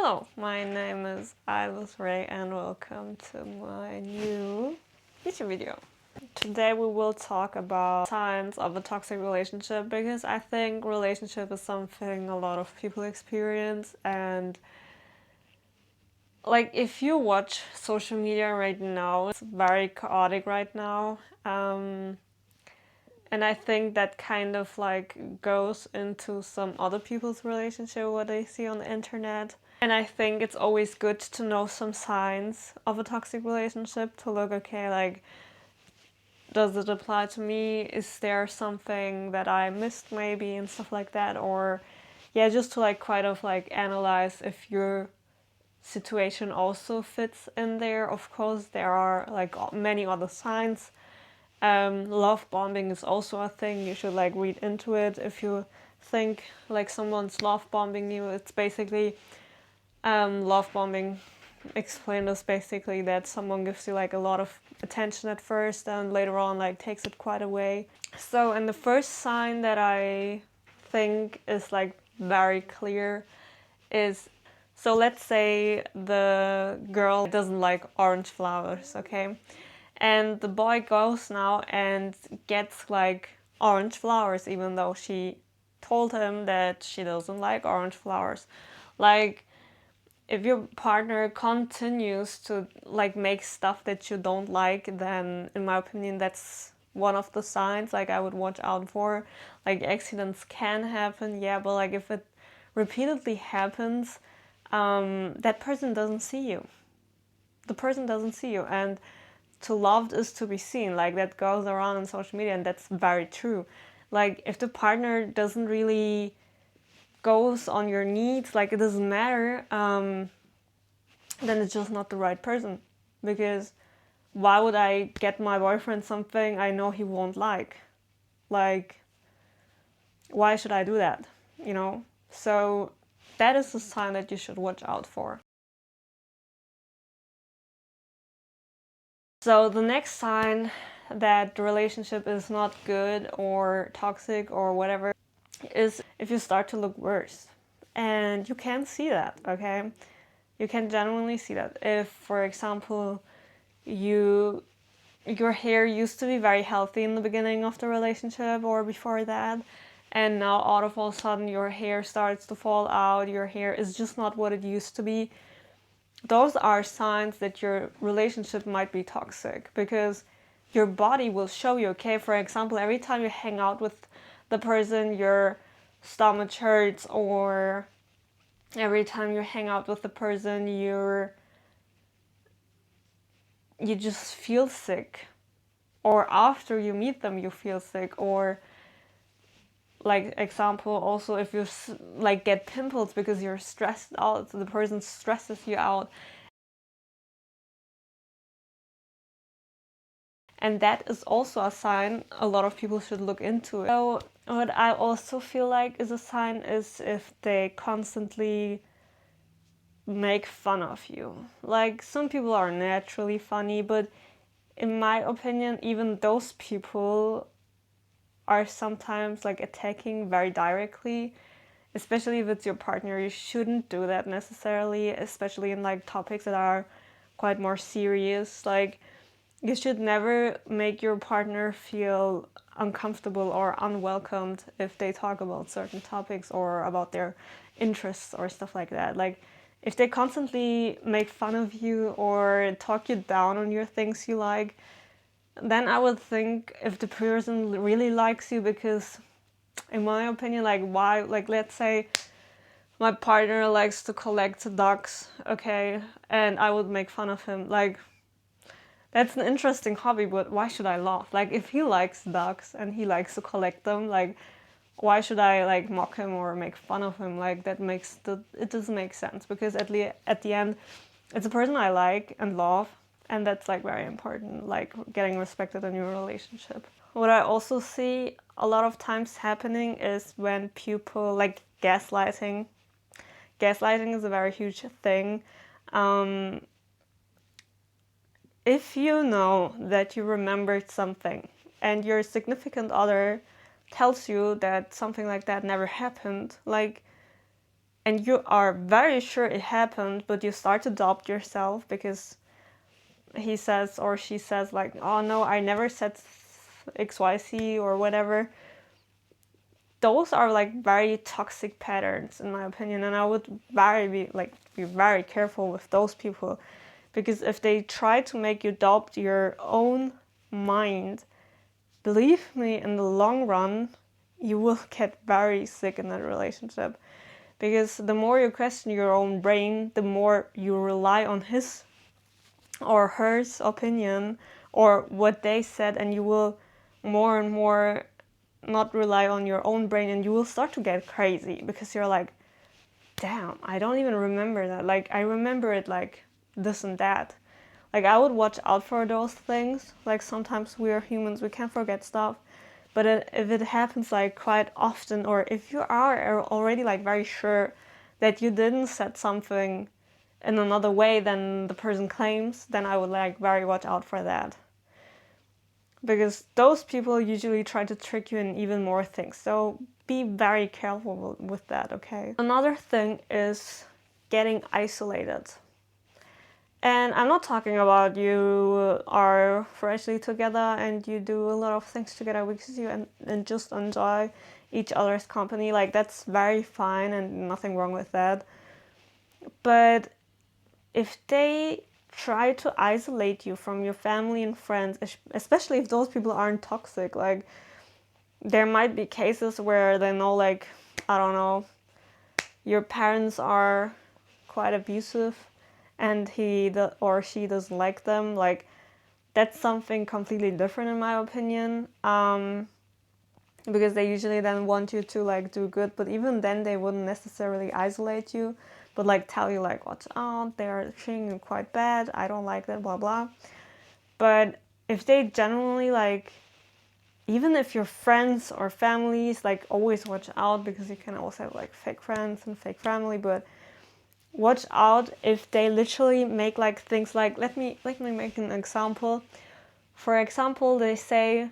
Hello, my name is Ayliz and welcome to my new YouTube video. Today we will talk about signs of a toxic relationship because I think relationship is something a lot of people experience, and like if you watch social media right now, it's very chaotic right now. And I think that kind of like goes into some other people's relationship, what they see on the internet. And I think it's always good to know some signs of a toxic relationship to look, okay, like, does it apply to me? Is there something that I missed maybe and stuff like that? Or yeah, just to like kind of like analyze if your situation also fits in there. Of course, there are like many other signs. Love bombing is also a thing. You should like read into it. If you think like someone's love bombing you, it's basically love bombing explained as basically that someone gives you like a lot of attention at first and later on like takes it quite away. So, and the first sign that I think is like very clear is, so let's say the girl doesn't like orange flowers, okay? And the boy goes now and gets like orange flowers even though she told him that she doesn't like orange flowers. Like, if your partner continues to like make stuff that you don't like, then in my opinion that's one of the signs like I would watch out for. Like, accidents can happen, yeah, but like if it repeatedly happens, that person doesn't see you. The person doesn't see you, and to loved is to be seen. Like, that goes around on social media, and that's very true. Like, if the partner doesn't really goes on your needs, like it doesn't matter, then it's just not the right person. Because why would I get my boyfriend something I know he won't like? Like, why should I do that? You know? So that is a sign that you should watch out for. So the next sign that the relationship is not good or toxic or whatever is if you start to look worse. And you can see that, okay? You can genuinely see that. If, for example, your hair used to be very healthy in the beginning of the relationship or before that, and now all of a sudden your hair starts to fall out, your hair is just not what it used to be, those are signs that your relationship might be toxic, because your body will show you, okay? For example, every time you hang out with the person, your stomach hurts, or every time you hang out with the person, you just feel sick, or after you meet them you feel sick, or like example also if you like get pimples because you're stressed out, the person stresses you out, and that is also a sign a lot of people should look into. So what I also feel like is a sign is if they constantly make fun of you. Like, some people are naturally funny, but in my opinion even those people are sometimes like attacking very directly, especially if it's your partner. You shouldn't do that necessarily, especially in like topics that are quite more serious. Like, you should never make your partner feel uncomfortable or unwelcomed if they talk about certain topics or about their interests or stuff like that. Like, if they constantly make fun of you or talk you down on your things you like, then I would think if the person really likes you, because in my opinion, like, why, like, let's say my partner likes to collect ducks, okay, and I would make fun of him. Like, that's an interesting hobby, but why should I laugh? Like, if he likes ducks and he likes to collect them, like, why should I like mock him or make fun of him? Like, it doesn't make sense, because at the end it's a person I like and love, and that's like very important, like getting respected in your relationship. What I also see a lot of times happening is when people like gaslighting. Gaslighting is a very huge thing. If you know that you remembered something and your significant other tells you that something like that never happened, like, and you are very sure it happened, but you start to doubt yourself because he says or she says like, oh no, I never said XYZ or whatever. Those are like very toxic patterns in my opinion, and I would be very careful with those people, because if they try to make you doubt your own mind, believe me, in the long run you will get very sick in that relationship, because the more you question your own brain, the more you rely on his or her opinion or what they said, and you will more and more not rely on your own brain, and you will start to get crazy because you're like, damn, I don't even remember that. Like, I remember it like this and that. Like, I would watch out for those things. Like, sometimes we are humans, we can forget stuff. But if it happens like quite often, or if you are already like very sure that you didn't set something in another way than the person claims, then I would like very watch out for that. Because those people usually try to trick you in even more things. So be very careful with that, okay? Another thing is getting isolated. And I'm not talking about you are freshly together and you do a lot of things together because you and just enjoy each other's company. Like, that's very fine and nothing wrong with that. But if they try to isolate you from your family and friends, especially if those people aren't toxic, like, there might be cases where they know, like, I don't know, your parents are quite abusive and he or she doesn't like them. Like, that's something completely different in my opinion, because they usually then want you to like do good, but even then they wouldn't necessarily isolate you, but like tell you like, watch out, they're treating you quite bad, I don't like that, blah blah. But if they genuinely like, even if your friends or families, like, always watch out, because you can also have like fake friends and fake family, but watch out if they literally make like things like, let me make an example. For example, they say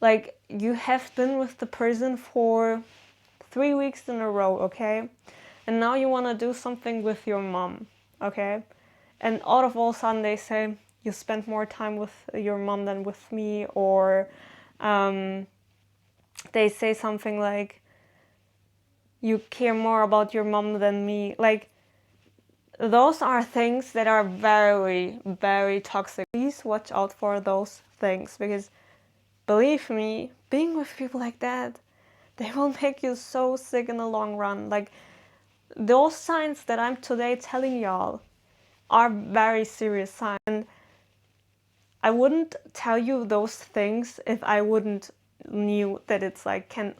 like, you have been with the person for 3 weeks in a row, okay? And now you want to do something with your mom, okay? And all of a sudden they say, you spend more time with your mom than with me, or they say something like, you care more about your mom than me. Like, those are things that are very, very toxic. Please watch out for those things, because believe me, being with people like that, they will make you so sick in the long run. Like, those signs that I'm today telling y'all are very serious signs. And I wouldn't tell you those things if I wouldn't knew that it's like can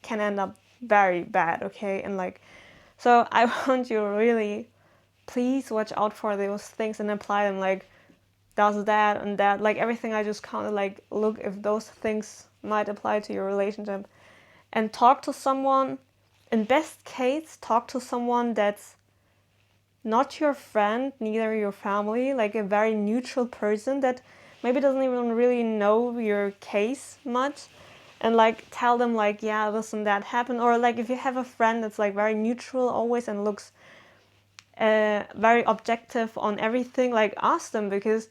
end up very bad, okay? And like, so I want you really, please watch out for those things and apply them. Like, does that and that, like everything I just counted, like, look if those things might apply to your relationship. And talk to someone, in best case, talk to someone that's not your friend, neither your family, like a very neutral person that maybe doesn't even really know your case much, and like tell them like, yeah, this and that happened. Or like, if you have a friend that's like very neutral always and looks very objective on everything, like, ask them, because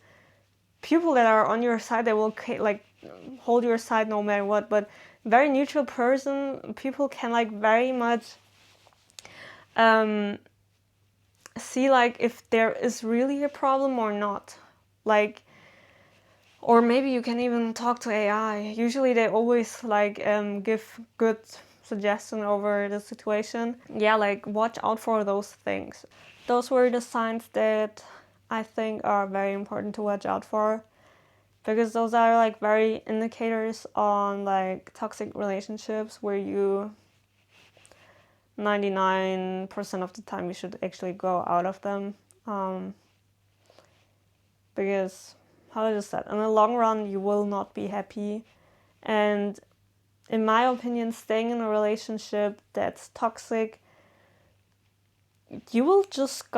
people that are on your side, they will like hold your side no matter what. But very neutral person, people can like very much see like if there is really a problem or not. Like, or maybe you can even talk to AI. Usually they always like give good suggestion over the situation. Yeah, like, watch out for those things. Those were the signs that I think are very important to watch out for, because those are like very indicators on like toxic relationships where you 99% of the time you should actually go out of them, because, how I just said, in the long run you will not be happy. And in my opinion, staying in a relationship that's toxic, you will just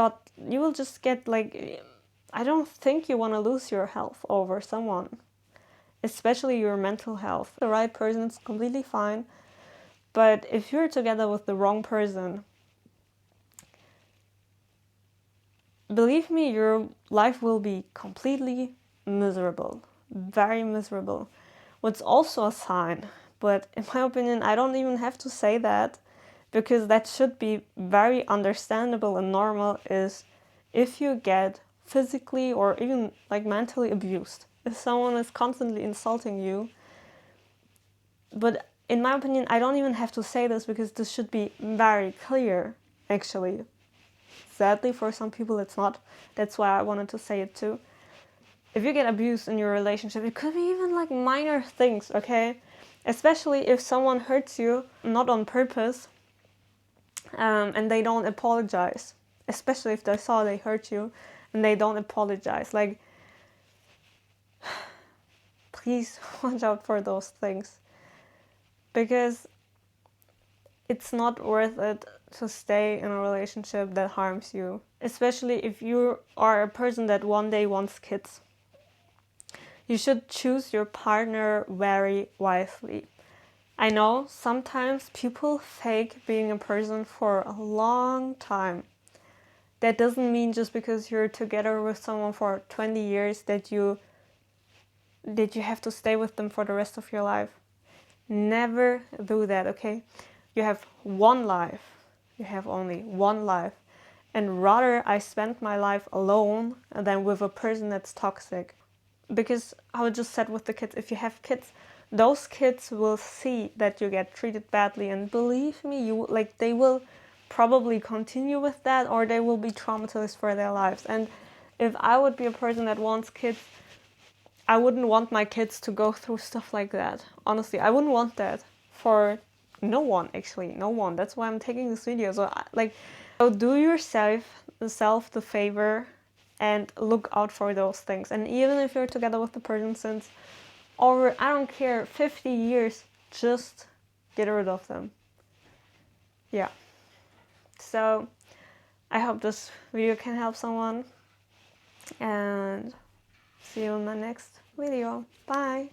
get like, I don't think you want to lose your health over someone, especially your mental health. The right person is completely fine, but if you're together with the wrong person, believe me, your life will be completely miserable, very miserable. What's also a sign, but in my opinion, I don't even have to say that, because that should be very understandable and normal, is if you get physically or even like mentally abused. If someone is constantly insulting you, but in my opinion, I don't even have to say this because this should be very clear, actually. Sadly, for some people it's not. That's why I wanted to say it too. If you get abused in your relationship, it could be even like minor things, okay? Especially if someone hurts you, not on purpose, and they don't apologize. Especially if they saw they hurt you and they don't apologize. Like, please watch out for those things. Because it's not worth it to stay in a relationship that harms you. Especially if you are a person that one day wants kids. You should choose your partner very wisely. I know sometimes people fake being a person for a long time. That doesn't mean just because you're together with someone for 20 years that you have to stay with them for the rest of your life. Never do that, okay? You have one life. You have only one life. And rather I spend my life alone than with a person that's toxic. Because I would just said with the kids, if you have kids, those kids will see that you get treated badly, and believe me, they will probably continue with that, or they will be traumatized for their lives. And if I would be a person that wants kids, I wouldn't want my kids to go through stuff like that. Honestly, I wouldn't want that for no one, actually, no one. That's why I'm taking this video. So do yourself the favor and look out for those things. And even if you're together with the person since over, I don't care, 50 years, just get rid of them. Yeah. So I hope this video can help someone, and see you in my next video. Bye.